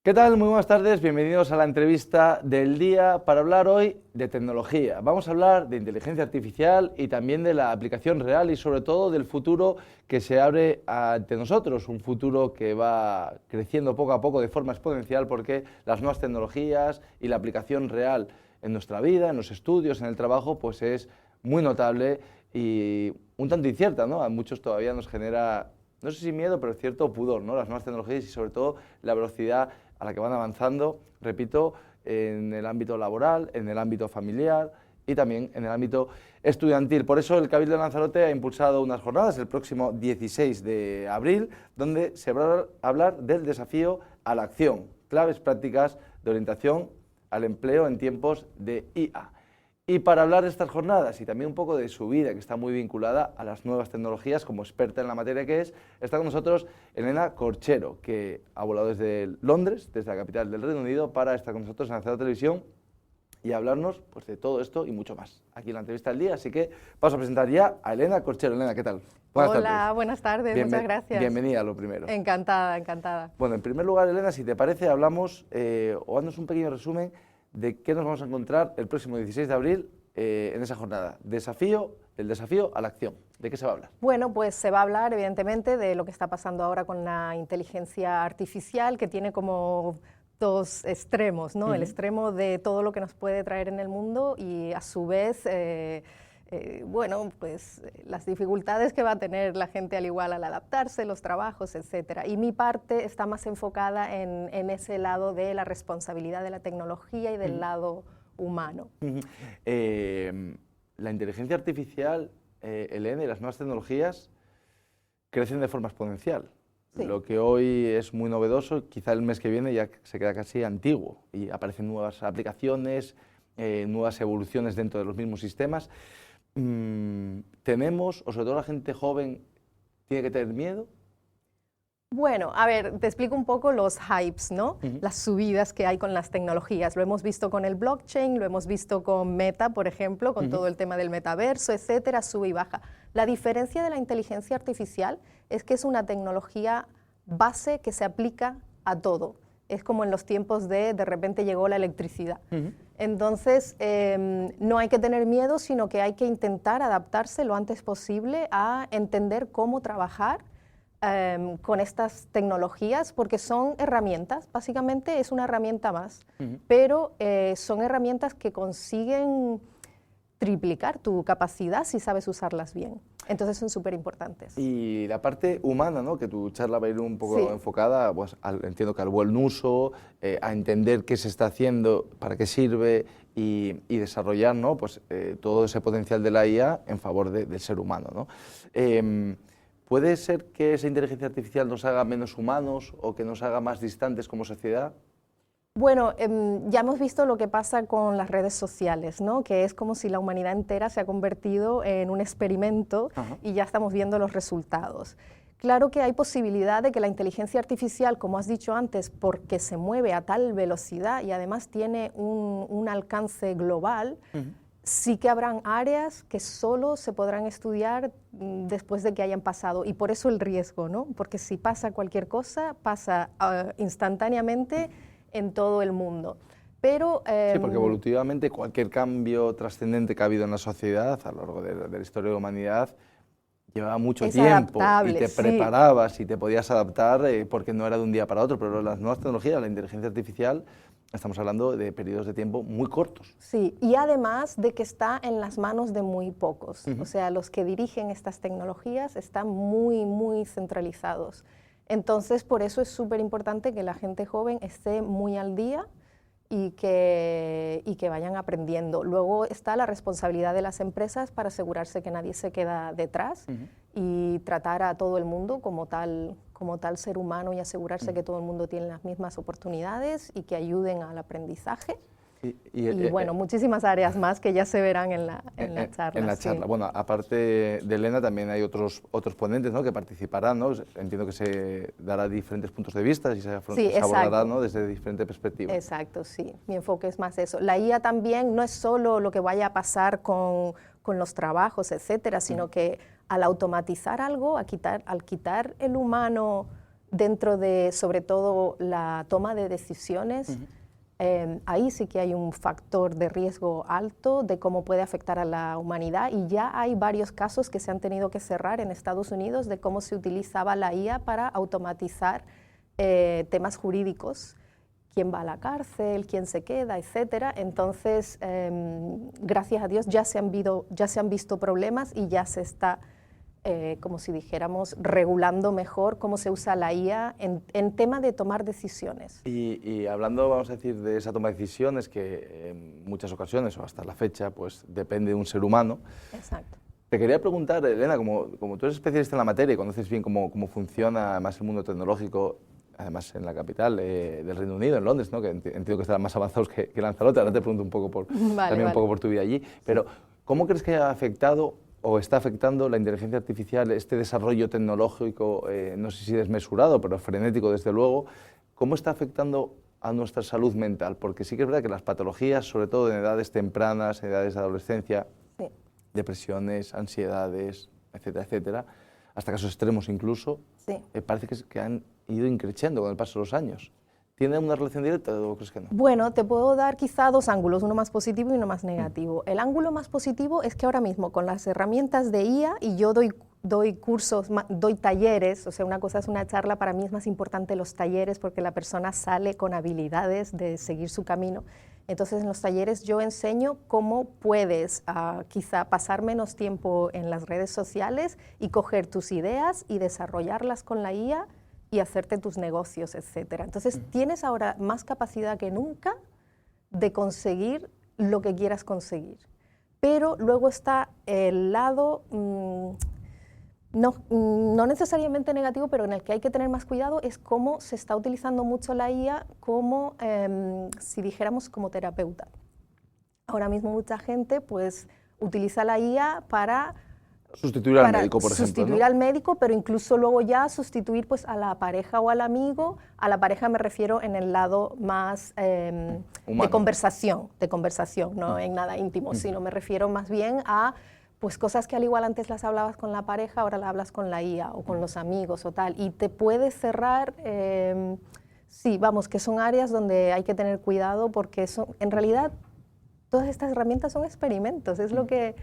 ¿Qué tal? Muy buenas tardes, bienvenidos a la entrevista del día para hablar hoy de tecnología. Vamos a hablar de inteligencia artificial y también de la aplicación real y sobre todo del futuro que se abre ante nosotros, un futuro que va creciendo poco a poco de forma exponencial porque las nuevas tecnologías y la aplicación real en nuestra vida, en los estudios, en el trabajo, pues es muy notable y un tanto incierta, ¿no? A muchos todavía nos genera, no sé si miedo, pero cierto pudor, ¿no? Las nuevas tecnologías y sobre todo la velocidad a la que van avanzando, repito, en el ámbito laboral, en el ámbito familiar y también en el ámbito estudiantil. Por eso el Cabildo de Lanzarote ha impulsado unas jornadas el próximo 16 de abril, donde se va a hablar del desafío a la acción, claves prácticas de orientación al empleo en tiempos de IA. Y para hablar de estas jornadas y también un poco de su vida, que está muy vinculada a las nuevas tecnologías, como experta en la materia que es, está con nosotros Elena Corchero, que ha volado desde Londres, desde la capital del Reino Unido, para estar con nosotros en Lanzarote Televisión y hablarnos pues, de todo esto y mucho más aquí en la entrevista del día. Así que vamos a presentar ya a Elena Corchero. Elena, ¿qué tal? Hola, buenas tardes, muchas gracias. Bienvenida, lo primero. Encantada, encantada. Bueno, en primer lugar, Elena, si te parece, hablamos o haznos un pequeño resumen de qué nos vamos a encontrar el próximo 16 de abril en esa jornada. El desafío a la acción. ¿De qué se va a hablar? Bueno, pues se va a hablar, evidentemente, de lo que está pasando ahora con la inteligencia artificial, que tiene como dos extremos, ¿no? El extremo de todo lo que nos puede traer en el mundo y, a su vez, bueno, pues las dificultades que va a tener la gente al igual al adaptarse, los trabajos, etcétera. Y mi parte está más enfocada en ese lado de la responsabilidad de la tecnología y del lado humano. La inteligencia artificial, Elena, y las nuevas tecnologías crecen de forma exponencial. Sí. Lo que hoy es muy novedoso, quizá el mes que viene ya se queda casi antiguo y aparecen nuevas aplicaciones, nuevas evoluciones dentro de los mismos sistemas. ¿Tenemos, o sobre todo la gente joven, tiene que tener miedo? Bueno, a ver, te explico un poco los hypes, ¿no? Las subidas que hay con las tecnologías. Lo hemos visto con el blockchain, lo hemos visto con Meta, por ejemplo, con todo el tema del metaverso, etcétera, sube y baja. La diferencia de la inteligencia artificial es que es una tecnología base que se aplica a todo. Es como en los tiempos de repente llegó la electricidad. Entonces, no hay que tener miedo, sino que hay que intentar adaptarse lo antes posible a entender cómo trabajar con estas tecnologías, porque son herramientas, básicamente es una herramienta más, pero son herramientas que consiguen triplicar tu capacidad si sabes usarlas bien. Entonces son súper importantes. Y la parte humana, ¿no? Que tu charla va a ir un poco enfocada, pues, entiendo que al buen uso, a entender qué se está haciendo, para qué sirve y desarrollar, ¿no? Pues, todo ese potencial de la IA en favor del ser humano, ¿no? ¿Puede ser que esa inteligencia artificial nos haga menos humanos o que nos haga más distantes como sociedad? Bueno, ya hemos visto lo que pasa con las redes sociales, ¿no? Que es como si la humanidad entera se ha convertido en un experimento y ya estamos viendo los resultados. Claro que hay posibilidad de que la inteligencia artificial, como has dicho antes, porque se mueve a tal velocidad y además tiene un alcance global, sí que habrán áreas que solo se podrán estudiar después de que hayan pasado, y por eso el riesgo, ¿no? Porque si pasa cualquier cosa, pasa instantáneamente en todo el mundo. Pero, sí, porque evolutivamente cualquier cambio trascendente que ha habido en la sociedad a lo largo de la historia de la humanidad llevaba mucho tiempo y te preparabas y te podías adaptar porque no era de un día para otro, pero las nuevas tecnologías, la inteligencia artificial, estamos hablando de periodos de tiempo muy cortos. Sí, y además de que está en las manos de muy pocos. O sea, los que dirigen estas tecnologías están muy, muy centralizados. Entonces, por eso es súper importante que la gente joven esté muy al día y que vayan aprendiendo. Luego está la responsabilidad de las empresas para asegurarse que nadie se queda detrás y tratar a todo el mundo como tal ser humano y asegurarse que todo el mundo tiene las mismas oportunidades y que ayuden al aprendizaje. Y bueno, muchísimas áreas más que ya se verán en la charla. En la charla. Bueno, aparte de Elena, también hay otros ponentes, ¿no? Que participarán, ¿no? Entiendo que se dará diferentes puntos de vista y se abordará, ¿no? Desde diferentes perspectivas. Exacto, sí. Mi enfoque es más eso. La IA también no es solo lo que vaya a pasar con los trabajos, etcétera, sino que al automatizar algo, al quitar el humano dentro de, sobre todo, la toma de decisiones, ahí sí que hay un factor de riesgo alto de cómo puede afectar a la humanidad, y ya hay varios casos que se han tenido que cerrar en Estados Unidos de cómo se utilizaba la IA para automatizar temas jurídicos, quién va a la cárcel, quién se queda, etcétera. Entonces, gracias a Dios ya se han visto problemas y ya se está, como si dijéramos, regulando mejor cómo se usa la IA en tema de tomar decisiones. Y hablando, vamos a decir, de esa toma de decisiones que en muchas ocasiones o hasta la fecha pues depende de un ser humano. Exacto. Te quería preguntar, Elena, como tú eres especialista en la materia y conoces bien cómo funciona además el mundo tecnológico, además en la capital del Reino Unido, en Londres, ¿no? Que entiendo que estarán más avanzados que Lanzarote. Ahora te pregunto un poco un poco por tu vida allí, pero ¿cómo crees que ha afectado o está afectando la inteligencia artificial, este desarrollo tecnológico, no sé si desmesurado, pero frenético desde luego? ¿Cómo está afectando a nuestra salud mental? Porque sí que es verdad que las patologías, sobre todo en edades tempranas, en edades de adolescencia, depresiones, ansiedades, etcétera, etcétera, hasta casos extremos incluso, parece que han ido increciendo con el paso de los años. ¿Tiene una relación directa o crees que no? Bueno, te puedo dar quizá dos ángulos, uno más positivo y uno más negativo. El ángulo más positivo es que ahora mismo con las herramientas de IA, y yo doy cursos, doy talleres, o sea, una cosa es una charla, para mí es más importante los talleres porque la persona sale con habilidades de seguir su camino. Entonces, en los talleres yo enseño cómo puedes quizá pasar menos tiempo en las redes sociales y coger tus ideas y desarrollarlas con la IA y hacerte tus negocios, etcétera. Entonces, tienes ahora más capacidad que nunca de conseguir lo que quieras conseguir. Pero luego está el lado, no necesariamente negativo, pero en el que hay que tener más cuidado, es cómo se está utilizando mucho la IA como, si dijéramos, como terapeuta. Ahora mismo mucha gente pues utiliza la IA para sustituir al médico, por ejemplo. Sustituir al médico, pero incluso luego ya sustituir pues, a la pareja o al amigo. A la pareja me refiero en el lado más de conversación, no en nada íntimo, sino me refiero más bien a pues, cosas que al igual antes las hablabas con la pareja, ahora las hablas con la IA o con los amigos o tal. Y te puede cerrar, sí, vamos, que son áreas donde hay que tener cuidado porque en realidad todas estas herramientas son experimentos, es lo que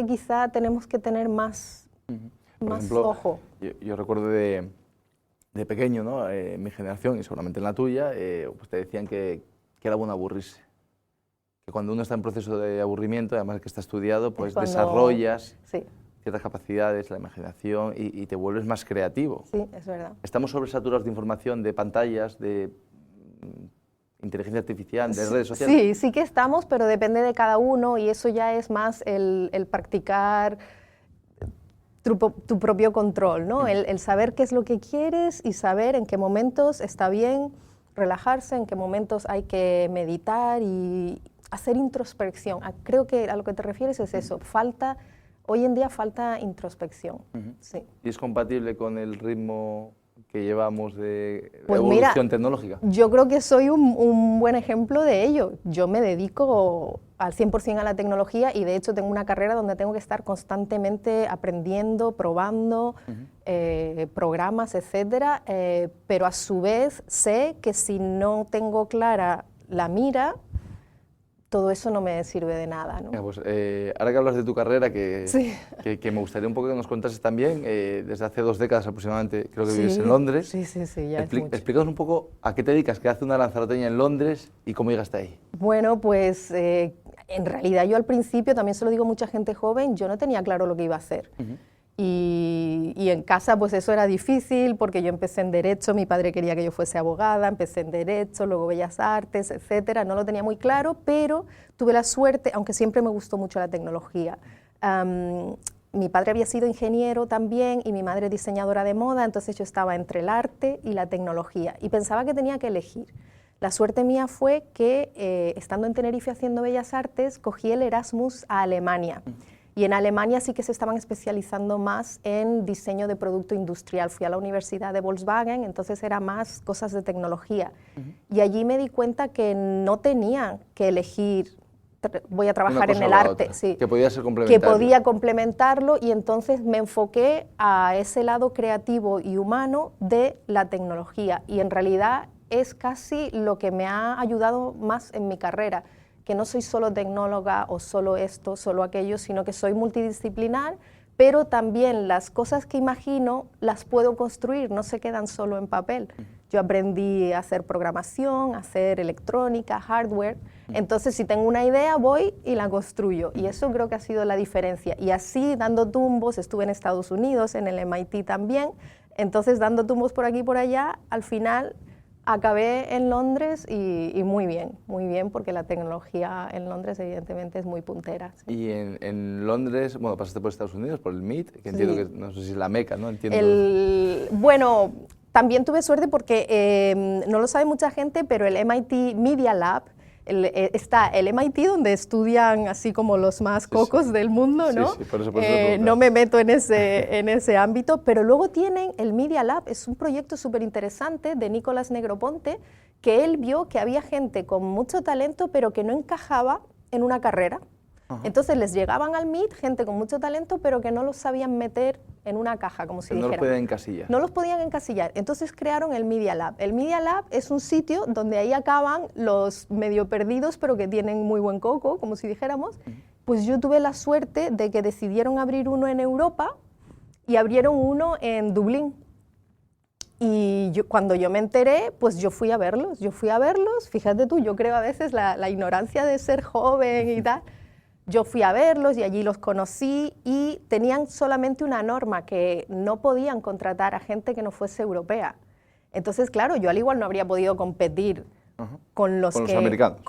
quizá tenemos que tener más, Por ejemplo, ojo. Yo recuerdo de pequeño, ¿no? En mi generación y seguramente en la tuya, pues te decían que era bueno aburrirse. Que cuando uno está en proceso de aburrimiento, además que está estudiado, pues desarrollas ciertas capacidades, la imaginación y te vuelves más creativo. Sí, es verdad. Estamos sobresaturados de información, de pantallas, de inteligencia artificial, de redes sociales. Sí que estamos, pero depende de cada uno y eso ya es más el practicar tu propio control, ¿no? El saber qué es lo que quieres y saber en qué momentos está bien relajarse, en qué momentos hay que meditar y hacer introspección. Creo que a lo que te refieres es eso, hoy en día falta introspección. Sí. ¿Y es compatible con el ritmo que llevamos de pues evolución mira, tecnológica? Yo creo que soy un buen ejemplo de ello. Yo me dedico al 100% a la tecnología y de hecho tengo una carrera donde tengo que estar constantemente aprendiendo, probando programas, etcétera, pero a su vez sé que si no tengo clara la mira, todo eso no me sirve de nada, ¿no? Pues, ahora que hablas de tu carrera, que me gustaría un poco que nos contases también, desde hace 2 décadas aproximadamente, creo que vives en Londres. Sí, ya es mucho. Explícanos un poco a qué te dedicas, qué hace una lanzaroteña en Londres y cómo llegaste ahí. Bueno, pues en realidad yo al principio, también se lo digo a mucha gente joven, yo no tenía claro lo que iba a hacer. Y en casa pues eso era difícil porque yo empecé en Derecho, mi padre quería que yo fuese abogada, empecé en Derecho, luego Bellas Artes, etcétera, no lo tenía muy claro, pero tuve la suerte, aunque siempre me gustó mucho la tecnología. Mi padre había sido ingeniero también y mi madre diseñadora de moda, entonces yo estaba entre el arte y la tecnología y pensaba que tenía que elegir. La suerte mía fue que estando en Tenerife haciendo Bellas Artes, cogí el Erasmus a Alemania. Y en Alemania sí que se estaban especializando más en diseño de producto industrial. Fui a la Universidad de Volkswagen, entonces era más cosas de tecnología. Y allí me di cuenta que no tenía que elegir voy a trabajar en el arte. Sí, que podía ser complementario. Que podía complementarlo, y entonces me enfoqué a ese lado creativo y humano de la tecnología, y en realidad es casi lo que me ha ayudado más en mi carrera, que no soy solo tecnóloga o solo esto, solo aquello, sino que soy multidisciplinar, pero también las cosas que imagino las puedo construir, no se quedan solo en papel. Yo aprendí a hacer programación, a hacer electrónica, hardware, entonces si tengo una idea voy y la construyo, y eso creo que ha sido la diferencia. Y así, dando tumbos, estuve en Estados Unidos, en el MIT también, entonces dando tumbos por aquí y por allá, al final acabé en Londres y muy bien, porque la tecnología en Londres evidentemente es muy puntera. Sí. Y en Londres, bueno, pasaste por Estados Unidos, por el MIT, que entiendo que, no sé si es la meca, ¿no? Entiendo. Bueno, también tuve suerte porque no lo sabe mucha gente, pero el MIT Media Lab, está el MIT donde estudian así como los más cocos del mundo, ¿no? Sí, por eso no me meto en ese ámbito, pero luego tienen el Media Lab, es un proyecto súper interesante de Nicolás Negroponte, que él vio que había gente con mucho talento, pero que no encajaba en una carrera. Entonces les llegaban al MIT gente con mucho talento, pero que no los sabían meter en una caja, como si dijeran. No los podían encasillar. No los podían encasillar. Entonces crearon el Media Lab. El Media Lab es un sitio donde ahí acaban los medio perdidos, pero que tienen muy buen coco, como si dijéramos. Pues yo tuve la suerte de que decidieron abrir uno en Europa y abrieron uno en Dublín. Y cuando yo me enteré, pues yo fui a verlos. Fíjate tú, yo creo a veces la ignorancia de ser joven y tal. Yo fui a verlos y allí los conocí, y tenían solamente una norma, que no podían contratar a gente que no fuese europea. Entonces, claro, yo al igual no habría podido competir con los americanos.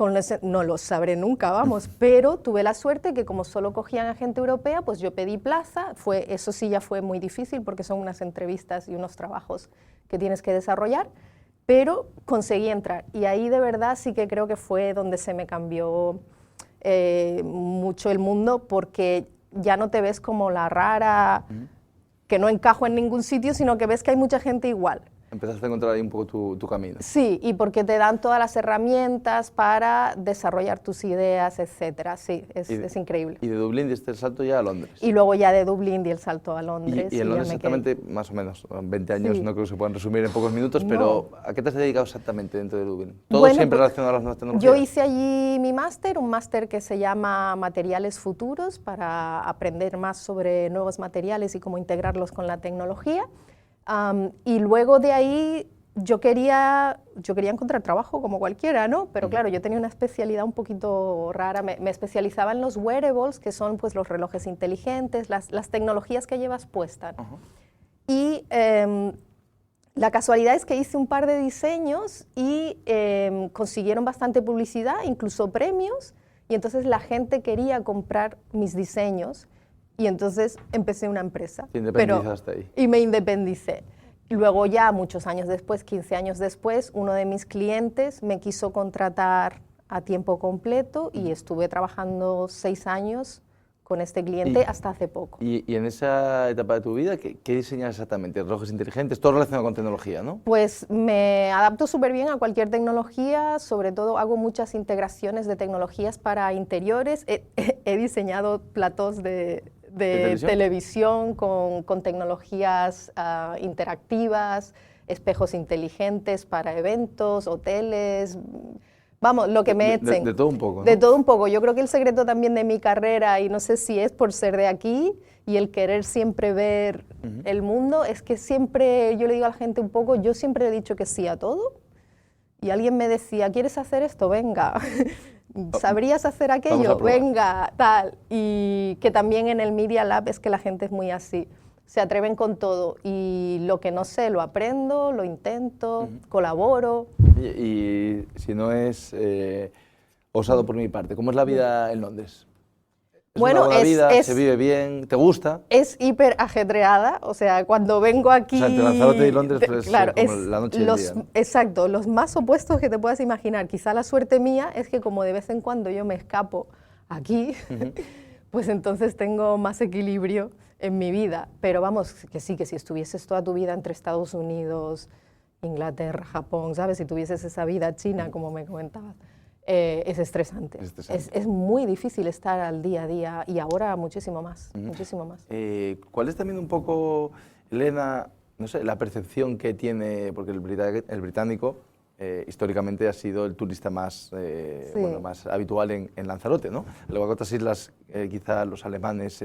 No los sabré nunca, vamos, pero tuve la suerte que como solo cogían a gente europea, pues yo pedí plaza. Eso sí ya fue muy difícil porque son unas entrevistas y unos trabajos que tienes que desarrollar, pero conseguí entrar, y ahí de verdad sí que creo que fue donde se me cambió mucho el mundo, porque ya no te ves como la rara, que no encajo en ningún sitio, sino que ves que hay mucha gente igual. Empezaste a encontrar ahí un poco tu camino. Sí, y porque te dan todas las herramientas para desarrollar tus ideas, etcétera. Sí, es increíble. Y de Dublín diste el salto ya a Londres. Y luego ya de Dublín di el salto a Londres. Y en Londres exactamente, más o menos, 20 años, sí. No creo que se puedan resumir en pocos minutos, pero ¿a qué te has dedicado exactamente dentro de Dublín? ¿Todo siempre relacionado a las nuevas tecnologías? Yo hice allí mi máster, un máster que se llama Materiales Futuros, para aprender más sobre nuevos materiales y cómo integrarlos con la tecnología. Y luego de ahí yo quería encontrar trabajo como cualquiera, ¿no? Pero claro, yo tenía una especialidad un poquito rara. Me especializaba en los wearables, que son pues los relojes inteligentes, las tecnologías que llevas puestas. Y la casualidad es que hice un par de diseños y consiguieron bastante publicidad, incluso premios, y entonces la gente quería comprar mis diseños. Y entonces empecé una empresa. ¿Te independizaste ahí? Y me independicé. Luego ya, muchos años después, 15 años después, uno de mis clientes me quiso contratar a tiempo completo y estuve trabajando 6 años con este cliente hasta hace poco. Y en esa etapa de tu vida, ¿qué diseñas exactamente? ¿Relojes inteligentes? Todo relacionado con tecnología, ¿no? Pues me adapto súper bien a cualquier tecnología, sobre todo hago muchas integraciones de tecnologías para interiores. He diseñado platós de televisión con tecnologías interactivas, espejos inteligentes para eventos, hoteles, vamos, lo que me echen. De todo un poco, ¿no? De todo un poco. Yo creo que el secreto también de mi carrera, y no sé si es por ser de aquí y el querer siempre ver el mundo, es que siempre, yo le digo a la gente un poco, yo siempre he dicho que sí a todo, y alguien me decía, ¿quieres hacer esto? Venga. ¿Sabrías hacer aquello? Venga, tal. Y que también en el Media Lab es que la gente es muy así. Se atreven con todo, y lo que no sé lo aprendo, lo intento, colaboro. Y si no es osado por mi parte, ¿cómo es la vida en Londres? Bueno, se vive bien, ¿te gusta? Es hiper ajetreada, o sea, cuando vengo aquí... O sea, entre Lanzarote y Londres pues, claro, como la noche y el día, ¿no? Exacto, los más opuestos que te puedas imaginar. Quizá la suerte mía es que como de vez en cuando yo me escapo aquí, pues entonces tengo más equilibrio en mi vida. Pero vamos, que sí, que si estuvieses toda tu vida entre Estados Unidos, Inglaterra, Japón, ¿sabes? Si tuvieses esa vida china, como me comentabas, es estresante. Es muy difícil estar al día a día y ahora muchísimo más, muchísimo más. ¿Cuál es también un poco, Elena, no sé, la percepción que tiene, porque el británico históricamente ha sido el turista más, bueno, más habitual en Lanzarote, ¿no? Luego a otras islas quizá los alemanes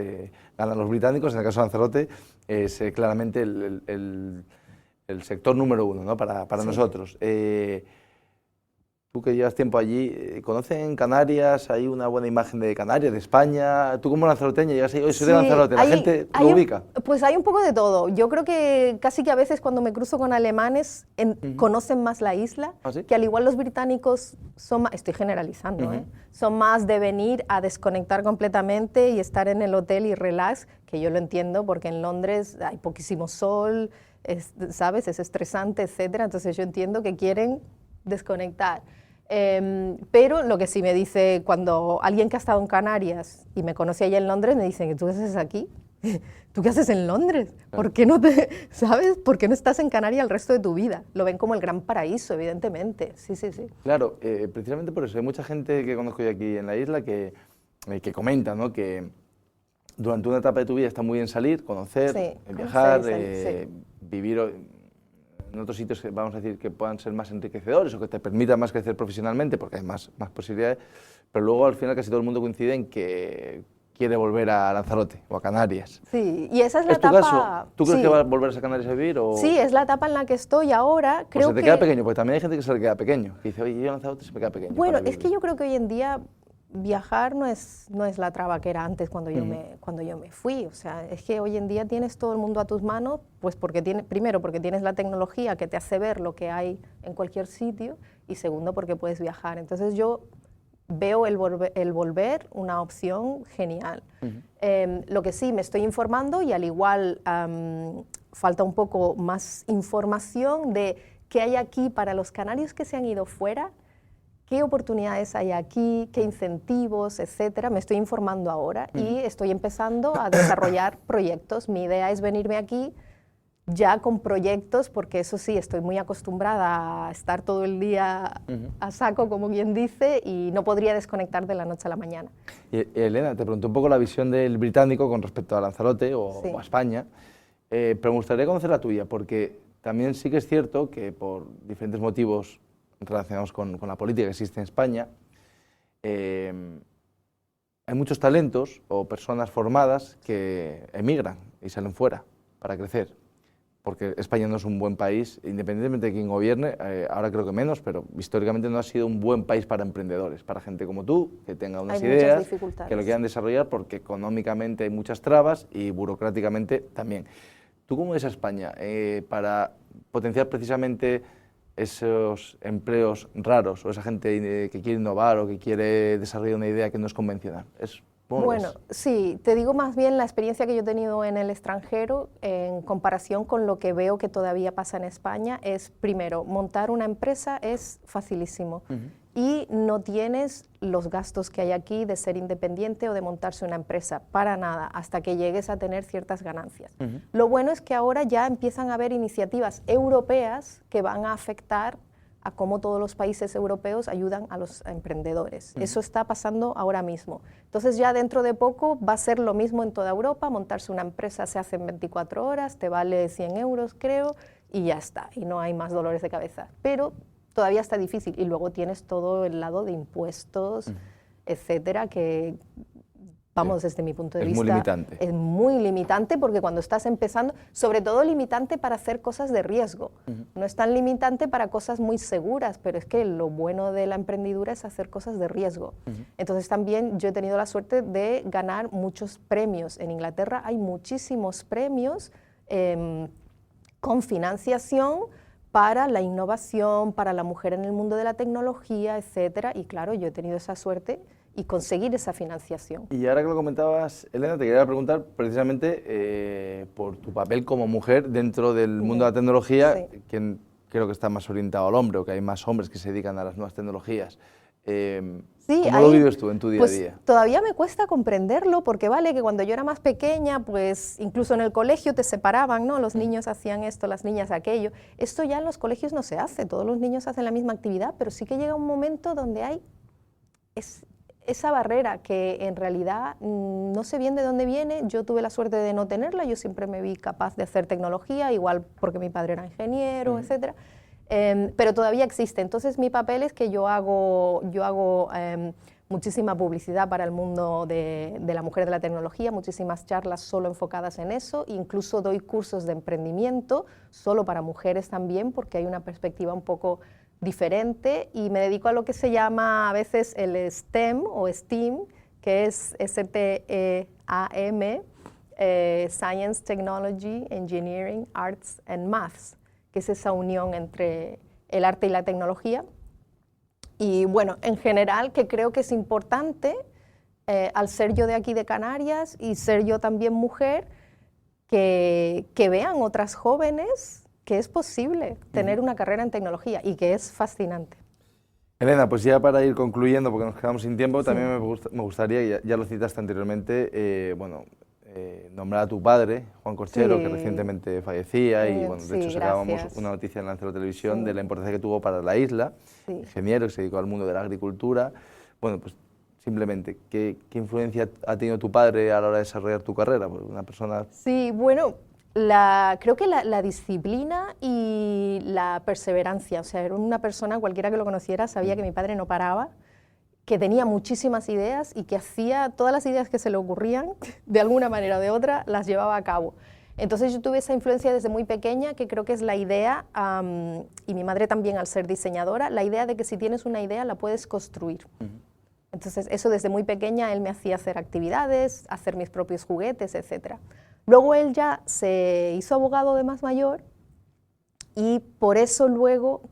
ganan los británicos, en el caso de Lanzarote es claramente el sector número uno, ¿no? para nosotros. Tú que llevas tiempo allí, ¿conocen Canarias? ¿Hay una buena imagen de Canarias, de España? Tú como lanzaroteña llegas ahí, hoy soy de Lanzarote, ¿la gente lo ubica? Pues hay un poco de todo. Yo creo que casi que a veces cuando me cruzo con alemanes conocen más la isla, ¿Ah, sí? que al igual los británicos son más, estoy generalizando, son más de venir a desconectar completamente y estar en el hotel y relax, que yo lo entiendo porque en Londres hay poquísimo sol, ¿sabes? Es estresante, etcétera. Entonces yo entiendo que quieren desconectar. Pero lo que sí me dice cuando alguien que ha estado en Canarias y me conoce allá en Londres me dicen, ¿tú qué haces aquí? ¿Tú qué haces en Londres? ¿Por qué no sabes? ¿Por qué no estás en Canarias el resto de tu vida? Lo ven como el gran paraíso, evidentemente. Sí. Claro, precisamente por eso hay mucha gente que conozco yo aquí en la isla que comenta, ¿no? Que durante una etapa de tu vida está muy bien salir, conocer, viajar, vivir en otros sitios que vamos a decir que puedan ser más enriquecedores o que te permitan más crecer profesionalmente porque hay más posibilidades, pero luego al final casi todo el mundo coincide en que quiere volver a Lanzarote o a Canarias. Sí, y esa es la ¿Es tu etapa... caso? ¿Tú crees que vas a volver a Canarias a vivir? O... Sí, es la etapa en la que estoy ahora. Creo se te queda pequeño, porque también hay gente que se le queda pequeño, que dice, oye, yo Lanzarote se me queda pequeño. Bueno, es que yo creo que hoy en día viajar no es la traba que era antes cuando yo me fui. O sea, es que hoy en día tienes todo el mundo a tus manos, pues primero porque tienes la tecnología que te hace ver lo que hay en cualquier sitio y segundo porque puedes viajar. Entonces yo veo el volver una opción genial. Lo que sí, me estoy informando y al igual falta un poco más información de qué hay aquí para los canarios que se han ido fuera. ¿Qué oportunidades hay aquí? ¿Qué incentivos? Etcétera. Me estoy informando ahora y estoy empezando a desarrollar proyectos. Mi idea es venirme aquí ya con proyectos, porque eso sí, estoy muy acostumbrada a estar todo el día a saco, como quien dice, y no podría desconectar de la noche a la mañana. Y, Elena, te pregunto un poco la visión del británico con respecto a Lanzarote o a España, pero me gustaría conocer la tuya, porque también sí que es cierto que por diferentes motivos relacionados con la política que existe en España, hay muchos talentos o personas formadas que emigran y salen fuera para crecer, porque España no es un buen país, independientemente de quién gobierne, ahora creo que menos, pero históricamente no ha sido un buen país para emprendedores, para gente como tú, que tenga unas ideas, que lo quieran desarrollar, porque económicamente hay muchas trabas y burocráticamente también. ¿Tú cómo ves a España para potenciar precisamente esos empleos raros o esa gente que quiere innovar o que quiere desarrollar una idea que no es convencional? Bueno, sí, te digo más bien la experiencia que yo he tenido en el extranjero en comparación con lo que veo que todavía pasa en España es, primero, montar una empresa es facilísimo y no tienes los gastos que hay aquí de ser independiente o de montarse una empresa, para nada, hasta que llegues a tener ciertas ganancias. Lo bueno es que ahora ya empiezan a haber iniciativas europeas que van a afectar a cómo todos los países europeos ayudan a los emprendedores. Eso está pasando ahora mismo. Entonces ya dentro de poco va a ser lo mismo en toda Europa, montarse una empresa se hace en 24 horas, te vale 100 euros creo, y ya está, y no hay más dolores de cabeza. Pero todavía está difícil, y luego tienes todo el lado de impuestos, etcétera, que... Vamos, desde mi punto de vista, muy limitante. Es muy limitante porque cuando estás empezando, sobre todo limitante para hacer cosas de riesgo. No es tan limitante para cosas muy seguras, pero es que lo bueno de la emprendedura es hacer cosas de riesgo. Entonces también yo he tenido la suerte de ganar muchos premios. En Inglaterra hay muchísimos premios con financiación para la innovación, para la mujer en el mundo de la tecnología, etcétera. Y claro, yo he tenido esa suerte y conseguir esa financiación. Y ahora que lo comentabas, Elena, te quería preguntar precisamente por tu papel como mujer dentro del mundo de la tecnología, que creo que está más orientado al hombre, o que hay más hombres que se dedican a las nuevas tecnologías. ¿Cómo lo vives tú en tu día a día? Todavía me cuesta comprenderlo, porque vale que cuando yo era más pequeña, pues incluso en el colegio te separaban, ¿no? Los niños hacían esto, las niñas aquello. Esto ya en los colegios no se hace, todos los niños hacen la misma actividad, pero sí que llega un momento donde hay esa barrera que en realidad no sé bien de dónde viene. Yo tuve la suerte de no tenerla, yo siempre me vi capaz de hacer tecnología, igual porque mi padre era ingeniero, etcétera. Pero todavía existe. Entonces mi papel es que yo hago muchísima publicidad para el mundo de la mujer de la tecnología, muchísimas charlas solo enfocadas en eso, incluso doy cursos de emprendimiento solo para mujeres también, porque hay una perspectiva un poco diferente, y me dedico a lo que se llama a veces el STEM o STEAM, que es STEAM, Science, Technology, Engineering, Arts and Maths, que es esa unión entre el arte y la tecnología. Y bueno, en general, que creo que es importante, al ser yo de aquí de Canarias y ser yo también mujer, que vean otras jóvenes que es posible tener una carrera en tecnología y que es fascinante. Elena, pues ya para ir concluyendo, porque nos quedamos sin tiempo, también me gustaría, ya lo citaste anteriormente, nombrar a tu padre, Juan Corchero, que recientemente fallecía, y bueno, de hecho sacábamos una noticia en la Televisión de la importancia que tuvo para la isla, ingeniero que se dedicó al mundo de la agricultura. Bueno, pues simplemente, ¿qué influencia ha tenido tu padre a la hora de desarrollar tu carrera? Pues una persona... Sí, bueno, creo que la disciplina y la perseverancia, o sea, era una persona, cualquiera que lo conociera sabía que mi padre no paraba, que tenía muchísimas ideas y que hacía todas las ideas que se le ocurrían, de alguna manera o de otra, las llevaba a cabo. Entonces yo tuve esa influencia desde muy pequeña, que creo que es la idea, y mi madre también al ser diseñadora, la idea de que si tienes una idea la puedes construir. Entonces eso desde muy pequeña él me hacía hacer actividades, hacer mis propios juguetes, etc. Luego él ya se hizo abogado de más mayor y por eso luego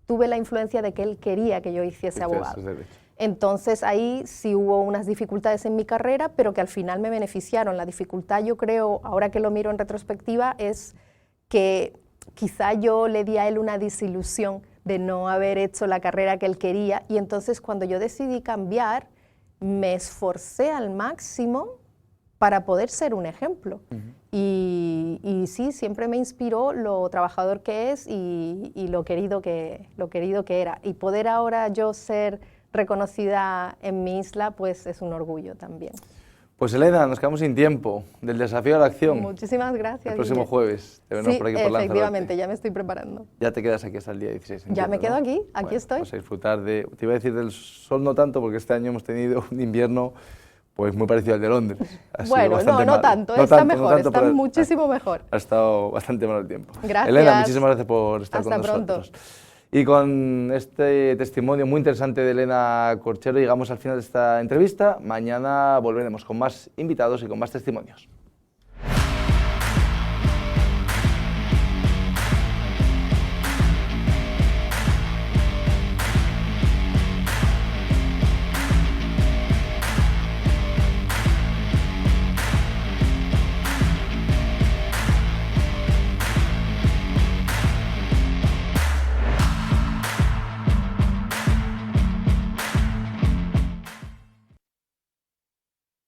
tuve la influencia de que él quería que yo hiciese abogado. Entonces ahí sí hubo unas dificultades en mi carrera, pero que al final me beneficiaron. La dificultad, yo creo, ahora que lo miro en retrospectiva, es que quizá yo le di a él una desilusión de no haber hecho la carrera que él quería, y entonces cuando yo decidí cambiar, me esforcé al máximo para poder ser un ejemplo. Y sí, siempre me inspiró lo trabajador que es y lo querido que era. Y poder ahora yo ser reconocida en mi isla, pues es un orgullo también. Pues Elena, nos quedamos sin tiempo del desafío a la acción. Muchísimas gracias. El próximo jueves te veremos por aquí por Lanzarote. Efectivamente, ya me estoy preparando. Ya te quedas aquí hasta el día 16. Entiendo, ya me quedo aquí bueno, estoy. Vas a disfrutar de, te iba a decir del sol no tanto, porque este año hemos tenido un invierno pues muy parecido al de Londres. Bueno, no tanto, está mejor, está muchísimo mejor. Ha estado bastante mal el tiempo. Gracias. Elena, muchísimas gracias por estar con nosotros. Hasta pronto. Y con este testimonio muy interesante de Elena Corchero llegamos al final de esta entrevista. Mañana volveremos con más invitados y con más testimonios.